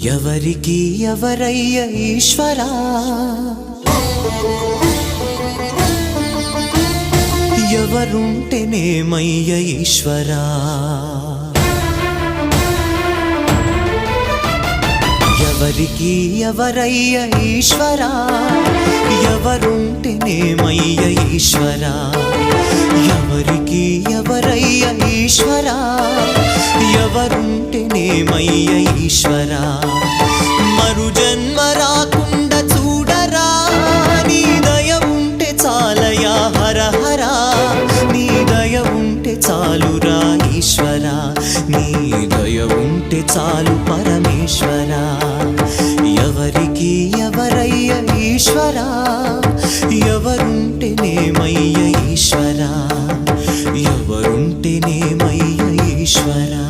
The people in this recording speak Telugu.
ఎవరికి ఎవరయ్య ఈశ్వరా, ఎవరుంటేనేమయ్య ఈశ్వరా, ఎవరికి ఎవరయ్య ఈశ్వరా, ఎవరుంటేనేమయ్య ఈశ్వరా, ఎవరికి ఎవరయ్య ఈశ్వరా, ఎవరుంటేనేమయ్య ఈశ్వరా. మరు జన్మ రాకుండా చూడరా, నీ దయ ఉంటే చాలయా హర హరా, నీ దయ ఉంటే చాలురా ఈశ్వరా, నీ దయ ఉంటే చాలు పరమేశ్వరా. ఎవరికి ఎవరయ్య ఈశ్వరా, ఎవరుంటేనేమయ్య ఈశ్వరా, ఎవరుంటేనేమయ్య ఈశ్వరా.